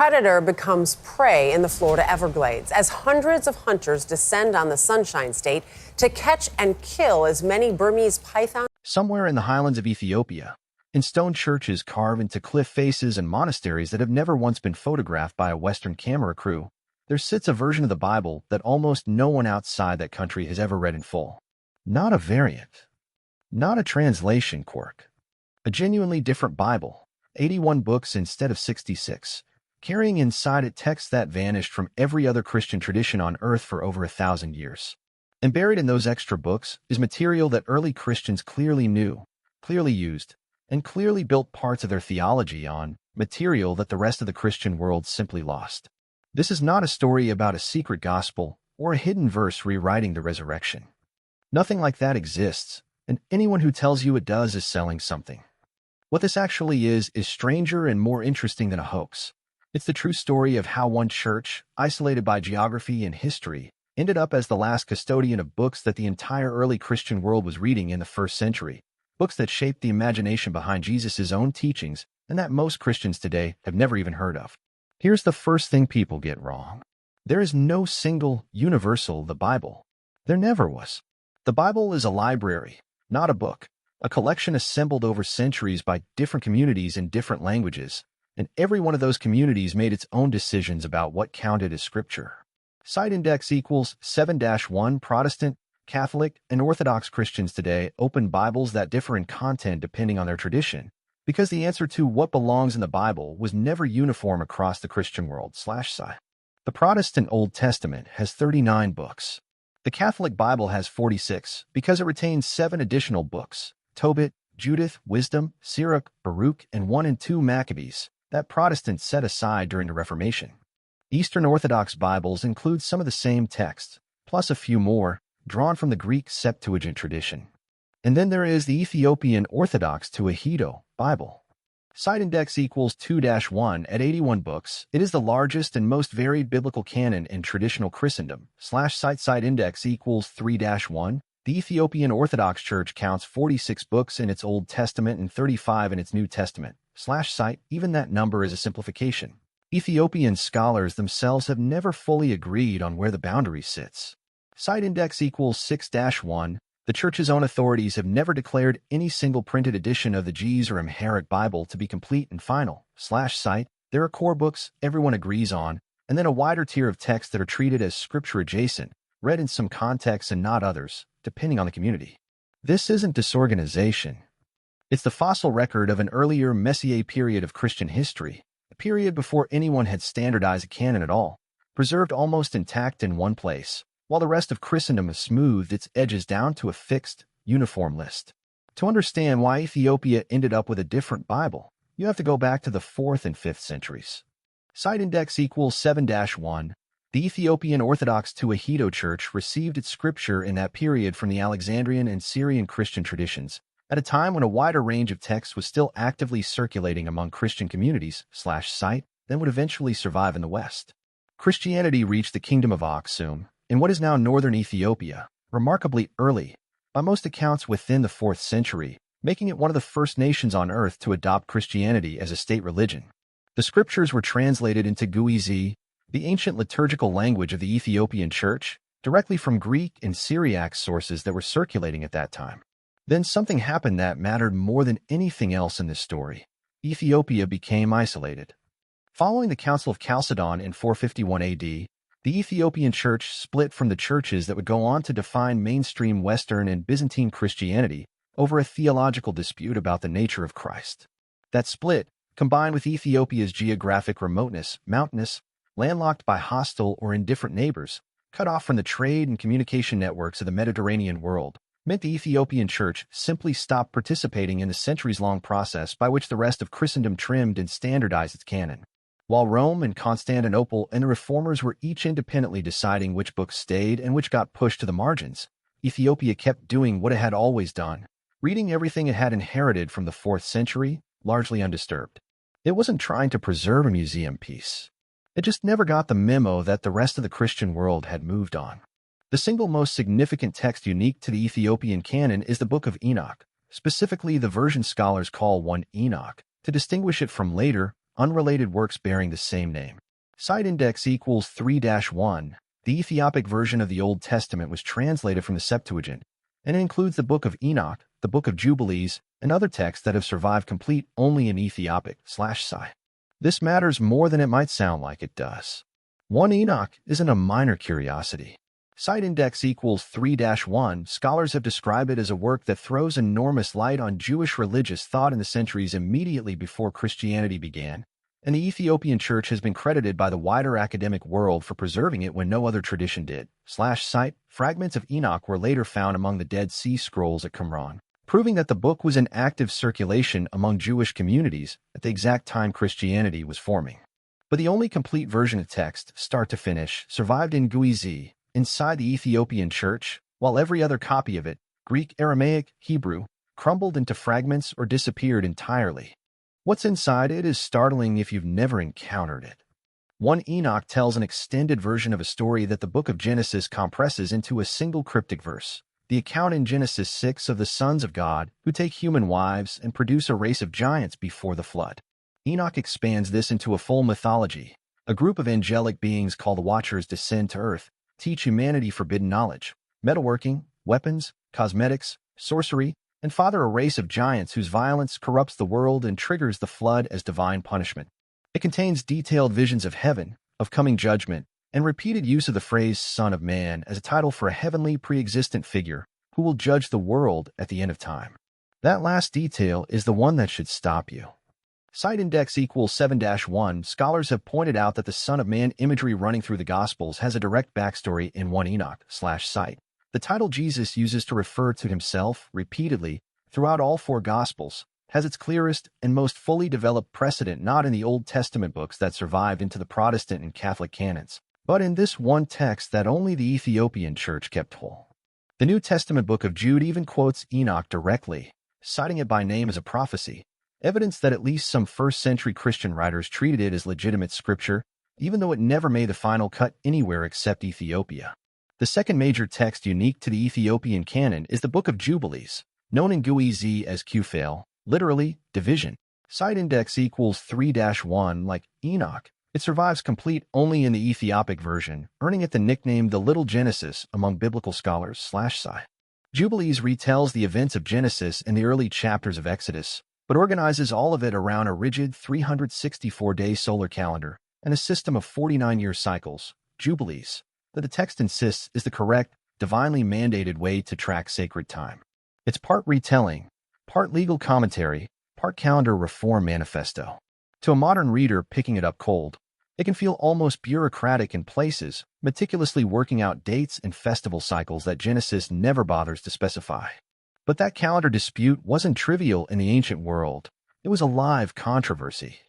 predator becomes prey in the Florida Everglades as hundreds of hunters descend on the Sunshine State to catch and kill as many Burmese pythons. Somewhere in the highlands of Ethiopia, in stone churches carved into cliff faces and monasteries that have never once been photographed by a Western camera crew, there sits a version of the Bible that almost no one outside that country has ever read in full. Not a variant, not a translation quirk, a genuinely different Bible, 81 books instead of 66, carrying inside it texts that vanished from every other Christian tradition on earth for over 1,000 years. And buried in those extra books is material that early Christians clearly knew, clearly used, and clearly built parts of their theology on, material that the rest of the Christian world simply lost. This is not a story about a secret gospel or a hidden verse rewriting the resurrection. Nothing like that exists, and anyone who tells you it does is selling something. What this actually is stranger and more interesting than a hoax. It's the true story of how one church, isolated by geography and history, ended up as the last custodian of books that the entire early Christian world was reading in the first century. Books that shaped the imagination behind Jesus' own teachings and that most Christians today have never even heard of. Here's the first thing people get wrong. There is no single, universal the Bible. There never was. The Bible is a library, not a book, a collection assembled over centuries by different communities in different languages, and every one of those communities made its own decisions about what counted as scripture. Site index equals 7-1. Protestant, Catholic, and Orthodox Christians today open Bibles that differ in content depending on their tradition, because the answer to what belongs in the Bible was never uniform across the Christian world. Site. The Protestant Old Testament has 39 books. The Catholic Bible has 46 because it retains 7 additional books: Tobit, Judith, Wisdom, Sirach, Baruch, and 1 and 2 Maccabees, that Protestants set aside during the Reformation. Eastern Orthodox Bibles include some of the same texts, plus a few more, drawn from the Greek Septuagint tradition. And then there is the Ethiopian Orthodox Tewahedo Bible. Site index equals 2-1 at 81 books. It is the largest and most varied biblical canon in traditional Christendom. Site index equals 3-1. The Ethiopian Orthodox Church counts 46 books in its Old Testament and 35 in its New Testament. Site, even that number is a simplification. Ethiopian scholars themselves have never fully agreed on where the boundary sits. Site index equals 6-1. The Church's own authorities have never declared any single printed edition of the Ge'ez or Amharic Bible to be complete and final. Site, there are core books everyone agrees on, and then a wider tier of texts that are treated as scripture adjacent, read in some contexts and not others, depending on the community. This isn't disorganization. It's the fossil record of an earlier Messiah period of Christian history, a period before anyone had standardized a canon at all, preserved almost intact in one place, while the rest of Christendom has smoothed its edges down to a fixed, uniform list. To understand why Ethiopia ended up with a different Bible, you have to go back to the 4th and 5th centuries. Site index equals 7-1. The Ethiopian Orthodox Tewahedo Church received its scripture in that period from the Alexandrian and Syrian Christian traditions, at a time when a wider range of texts was still actively circulating among Christian communities. Site, then would eventually survive in the West. Christianity reached the Kingdom of Aksum, in what is now northern Ethiopia, remarkably early, by most accounts within the 4th century, making it one of the first nations on earth to adopt Christianity as a state religion. The scriptures were translated into Ge'ez, the ancient liturgical language of the Ethiopian Church, directly from Greek and Syriac sources that were circulating at that time. Then something happened that mattered more than anything else in this story. Ethiopia became isolated. Following the Council of Chalcedon in 451 AD, the Ethiopian Church split from the churches that would go on to define mainstream Western and Byzantine Christianity over a theological dispute about the nature of Christ. That split, combined with Ethiopia's geographic remoteness, mountainous, landlocked by hostile or indifferent neighbors, cut off from the trade and communication networks of the Mediterranean world, meant the Ethiopian Church simply stopped participating in the centuries-long process by which the rest of Christendom trimmed and standardized its canon. While Rome and Constantinople and the Reformers were each independently deciding which books stayed and which got pushed to the margins, Ethiopia kept doing what it had always done, reading everything it had inherited from the 4th century, largely undisturbed. It wasn't trying to preserve a museum piece. It just never got the memo that the rest of the Christian world had moved on. The single most significant text unique to the Ethiopian canon is the Book of Enoch, specifically the version scholars call 1 Enoch, to distinguish it from later, unrelated works bearing the same name. Site index equals 3-1. The Ethiopic version of the Old Testament was translated from the Septuagint, and it includes the Book of Enoch, the Book of Jubilees, and other texts that have survived complete only in Ethiopic/Site. This matters more than it might sound like it does. 1 Enoch isn't a minor curiosity. Site index equals 3-1. Scholars have described it as a work that throws enormous light on Jewish religious thought in the centuries immediately before Christianity began, and the Ethiopian Church has been credited by the wider academic world for preserving it when no other tradition did/Site. Fragments of Enoch were later found among the Dead Sea Scrolls at Qumran, proving that the book was in active circulation among Jewish communities at the exact time Christianity was forming. But the only complete version of text, start to finish, survived in Guizi, inside the Ethiopian Church, while every other copy of it, Greek, Aramaic, Hebrew, crumbled into fragments or disappeared entirely. What's inside it is startling if you've never encountered it. 1 Enoch tells an extended version of a story that the book of Genesis compresses into a single cryptic verse. The account in Genesis 6 of the sons of God who take human wives and produce a race of giants before the flood. Enoch expands this into a full mythology. A group of angelic beings called the Watchers descend to earth, teach humanity forbidden knowledge, metalworking, weapons, cosmetics, sorcery, and father a race of giants whose violence corrupts the world and triggers the flood as divine punishment. It contains detailed visions of heaven, of coming judgment, and repeated use of the phrase Son of Man as a title for a heavenly pre-existent figure who will judge the world at the end of time. That last detail is the one that should stop you. Site index equals 7-1. Scholars have pointed out that the Son of Man imagery running through the Gospels has a direct backstory in 1 Enoch/Site. The title Jesus uses to refer to himself repeatedly throughout all 4 Gospels has its clearest and most fully developed precedent not in the Old Testament books that survived into the Protestant and Catholic canons, but in this one text that only the Ethiopian Church kept whole. The New Testament book of Jude even quotes Enoch directly, citing it by name as a prophecy, evidence that at least some first-century Christian writers treated it as legitimate scripture, even though it never made the final cut anywhere except Ethiopia. The second major text unique to the Ethiopian canon is the Book of Jubilees, known in Guizi as Kufale, literally, division. Site index equals 3-1. Like Enoch, it survives complete only in the Ethiopic version, earning it the nickname the Little Genesis among biblical scholars/Site. Jubilees retells the events of Genesis and the early chapters of Exodus, but organizes all of it around a rigid 364-day solar calendar and a system of 49-year cycles, Jubilees, that the text insists is the correct, divinely mandated way to track sacred time. It's part retelling, part legal commentary, part calendar reform manifesto. To a modern reader picking it up cold, it can feel almost bureaucratic in places, meticulously working out dates and festival cycles that Genesis never bothers to specify. But that calendar dispute wasn't trivial in the ancient world. It was a live controversy.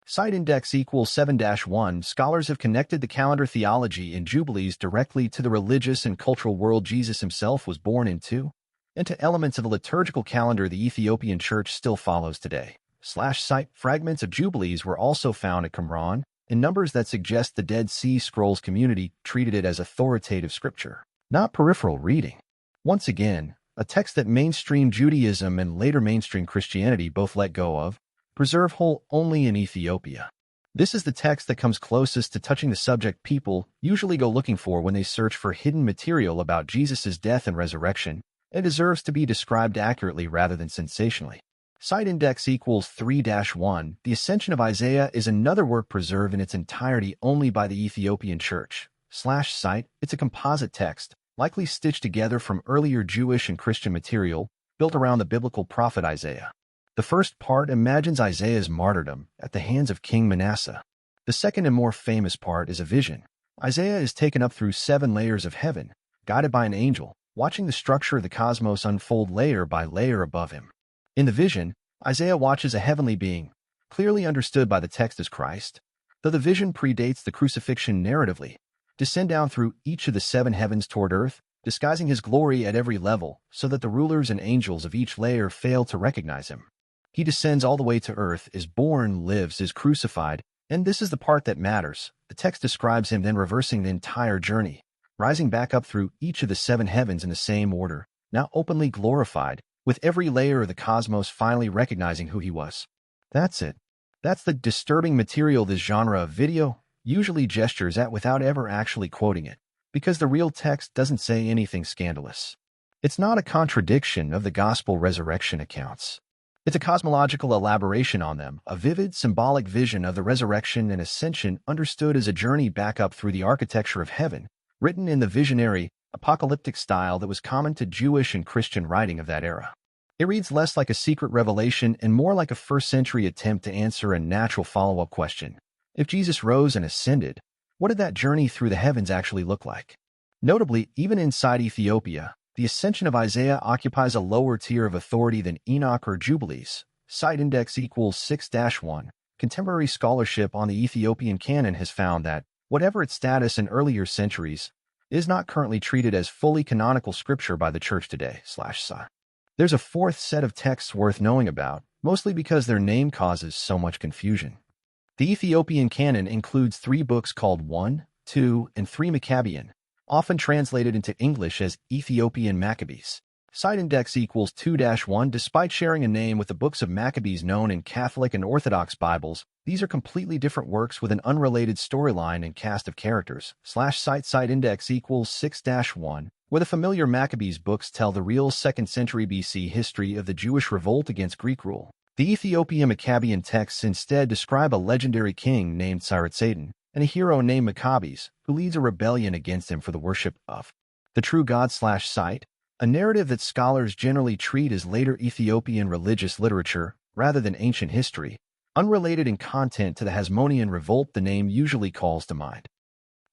Site index equals 7-1. Scholars have connected the calendar theology in Jubilees directly to the religious and cultural world Jesus himself was born into, and to elements of the liturgical calendar the Ethiopian Church still follows today/Site. Fragments of Jubilees were also found at Qumran in numbers that suggest the Dead Sea Scrolls community treated it as authoritative scripture, not peripheral reading. Once again, a text that mainstream Judaism and later mainstream Christianity both let go of, preserve whole only in Ethiopia. This is the text that comes closest to touching the subject people usually go looking for when they search for hidden material about Jesus' death and resurrection, and deserves to be described accurately rather than sensationally. Site index equals 3-1. The Ascension of Isaiah is another work preserved in its entirety only by the Ethiopian Church/Site. It's a composite text, likely stitched together from earlier Jewish and Christian material, built around the biblical prophet Isaiah. The first part imagines Isaiah's martyrdom at the hands of King Manasseh. The second and more famous part is a vision. Isaiah is taken up through 7 layers of heaven, guided by an angel, watching the structure of the cosmos unfold layer by layer above him. In the vision, Isaiah watches a heavenly being, clearly understood by the text as Christ, though the vision predates the crucifixion narratively, descend down through each of the 7 heavens toward earth, disguising his glory at every level so that the rulers and angels of each layer fail to recognize him. He descends all the way to earth, is born, lives, is crucified, and this is the part that matters. The text describes him then reversing the entire journey, rising back up through each of the 7 heavens in the same order, now openly glorified, with every layer of the cosmos finally recognizing who he was. That's it. That's the disturbing material this genre of video usually gestures at without ever actually quoting it, because the real text doesn't say anything scandalous. It's not a contradiction of the gospel resurrection accounts. It's a cosmological elaboration on them, a vivid, symbolic vision of the resurrection and ascension understood as a journey back up through the architecture of heaven, written in the visionary, apocalyptic style that was common to Jewish and Christian writing of that era. It reads less like a secret revelation and more like a first-century attempt to answer a natural follow-up question. If Jesus rose and ascended, what did that journey through the heavens actually look like? Notably, even inside Ethiopia, the ascension of Isaiah occupies a lower tier of authority than Enoch or Jubilees. Site index equals 6-1. Contemporary scholarship on the Ethiopian canon has found that, whatever its status in earlier centuries, it is not currently treated as fully canonical scripture by the church today/sci. There's a fourth set of texts worth knowing about, mostly because their name causes so much confusion. The Ethiopian canon includes 3 books called 1, 2, and 3 Maccabean, often translated into English as Ethiopian Maccabees. Site index equals 2-1. Despite sharing a name with the books of Maccabees known in Catholic and Orthodox Bibles, these are completely different works with an unrelated storyline and cast of characters/site index equals 6-1, where the familiar Maccabees books tell the real 2nd century BC history of the Jewish revolt against Greek rule. The Ethiopian Maccabean texts instead describe a legendary king named Saratsatan and a hero named Maccabees, who leads a rebellion against him for the worship of the true God/site, a narrative that scholars generally treat as later Ethiopian religious literature rather than ancient history, unrelated in content to the Hasmonean revolt the name usually calls to mind.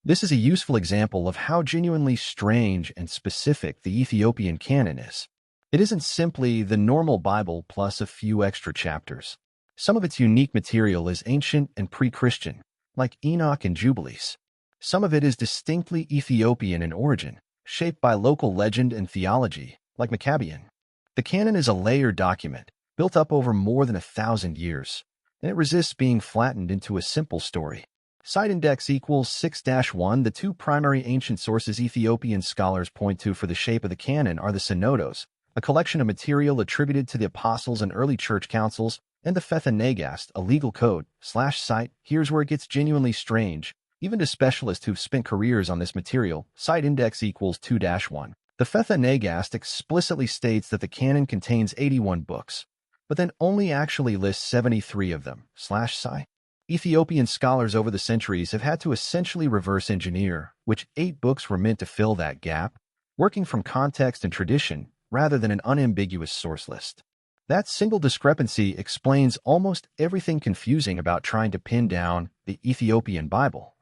This is a useful example of how genuinely strange and specific the Ethiopian canon is. It isn't simply the normal Bible plus a few extra chapters. Some of its unique material is ancient and pre-Christian, like Enoch and Jubilees. Some of it is distinctly Ethiopian in origin, shaped by local legend and theology, like Maccabean. The canon is a layered document, built up over more than 1,000 years, and it resists being flattened into a simple story. Site index equals 6-1. The 2 primary ancient sources Ethiopian scholars point to for the shape of the canon are the Synodos, a collection of material attributed to the apostles and early church councils, and the Fetha Nagast, a legal code/site. Here's where it gets genuinely strange, even to specialists who've spent careers on this material. Site index equals 2-1. The Fetha Nagast explicitly states that the canon contains 81 books, but then only actually lists 73 of them/sci. Ethiopian scholars over the centuries have had to essentially reverse engineer which 8 books were meant to fill that gap, working from context and tradition rather than an unambiguous source list. That single discrepancy explains almost everything confusing about trying to pin down the Ethiopian Bible.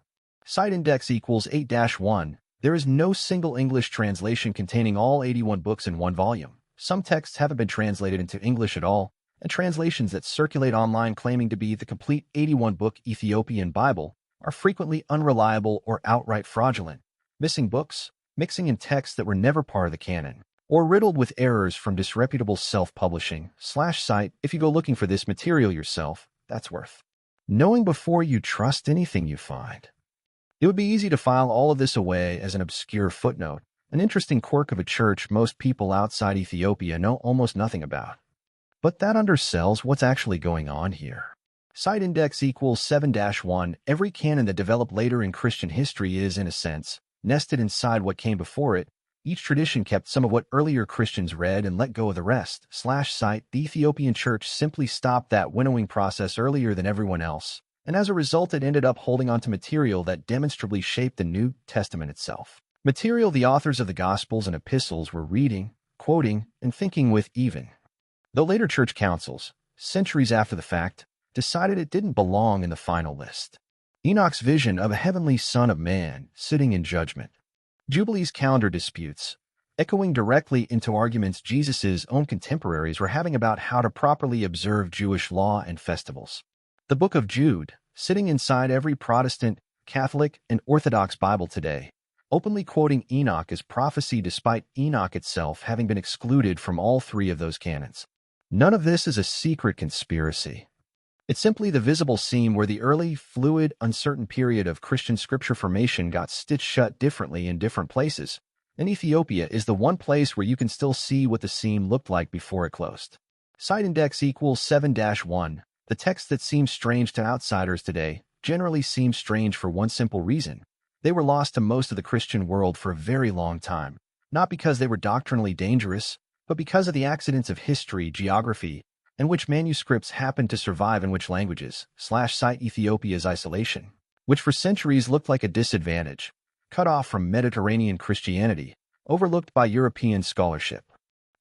Site index equals 8-1. There is no single English translation containing all 81 books in one volume. Some texts haven't been translated into English at all, and translations that circulate online claiming to be the complete 81-book Ethiopian Bible are frequently unreliable or outright fraudulent, missing books, mixing in texts that were never part of the canon, or riddled with errors from disreputable self-publishing/site. If you go looking for this material yourself, that's worth knowing before you trust anything you find. It would be easy to file all of this away as an obscure footnote, an interesting quirk of a church most people outside Ethiopia know almost nothing about. But that undersells what's actually going on here. Site index equals 7-1. Every canon that developed later in Christian history is, in a sense, nested inside what came before it. Each tradition kept some of what earlier Christians read and let go of the rest/site. The Ethiopian church simply stopped that winnowing process earlier than everyone else, and as a result it ended up holding onto material that demonstrably shaped the New Testament itself. Material the authors of the Gospels and Epistles were reading, quoting, and thinking with even. Though later church councils, centuries after the fact, decided it didn't belong in the final list. Enoch's vision of a heavenly Son of Man sitting in judgment. Jubilees calendar disputes, echoing directly into arguments Jesus' own contemporaries were having about how to properly observe Jewish law and festivals. The Book of Jude, sitting inside every Protestant, Catholic, and Orthodox Bible today, openly quoting Enoch as prophecy despite Enoch itself having been excluded from all 3 of those canons. None of this is a secret conspiracy. It's simply the visible seam where the early, fluid, uncertain period of Christian scripture formation got stitched shut differently in different places, and Ethiopia is the one place where you can still see what the seam looked like before it closed. Site index equals 7-1. The texts that seem strange to outsiders today generally seem strange for one simple reason. They were lost to most of the Christian world for a very long time, not because they were doctrinally dangerous, but because of the accidents of history, geography, and which manuscripts happened to survive in which languages, cite Ethiopia's isolation, which for centuries looked like a disadvantage, cut off from Mediterranean Christianity, overlooked by European scholarship.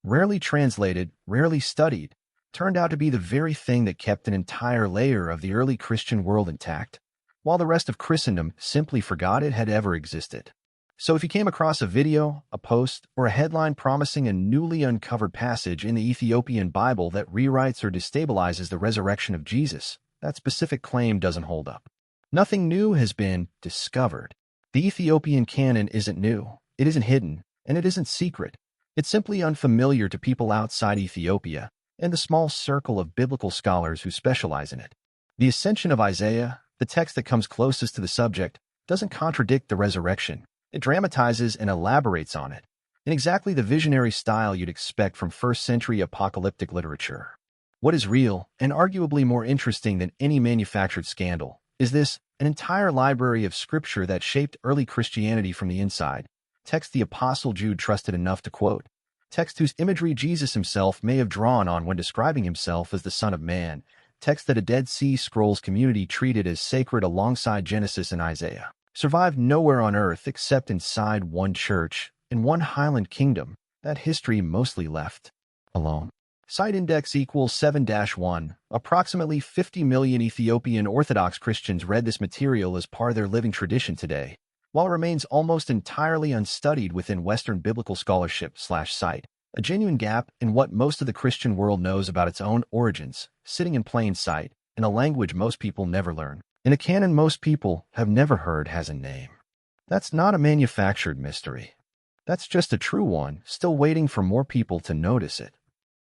Rarely translated, rarely studied, turned out to be the very thing that kept an entire layer of the early Christian world intact, while the rest of Christendom simply forgot it had ever existed. So if you came across a video, a post, or a headline promising a newly uncovered passage in the Ethiopian Bible that rewrites or destabilizes the resurrection of Jesus, that specific claim doesn't hold up. Nothing new has been discovered. The Ethiopian canon isn't new, it isn't hidden, and it isn't secret. It's simply unfamiliar to people outside Ethiopia and the small circle of biblical scholars who specialize in it. The ascension of Isaiah, the text that comes closest to the subject, doesn't contradict the resurrection. It dramatizes and elaborates on it, in exactly the visionary style you'd expect from first-century apocalyptic literature. What is real, and arguably more interesting than any manufactured scandal, is this, an entire library of scripture that shaped early Christianity from the inside, text the Apostle Jude trusted enough to quote, text whose imagery Jesus himself may have drawn on when describing himself as the Son of Man, text that a Dead Sea Scrolls community treated as sacred alongside Genesis and Isaiah, survived nowhere on earth except inside one church, in one Highland kingdom, that history mostly left alone. Site index equals 7-1. Approximately 50 million Ethiopian Orthodox Christians read this material as part of their living tradition today, while it remains almost entirely unstudied within Western biblical scholarship/site, a genuine gap in what most of the Christian world knows about its own origins, sitting in plain sight, in a language most people never learn, in a canon most people have never heard has a name. That's not a manufactured mystery. That's just a true one, still waiting for more people to notice it.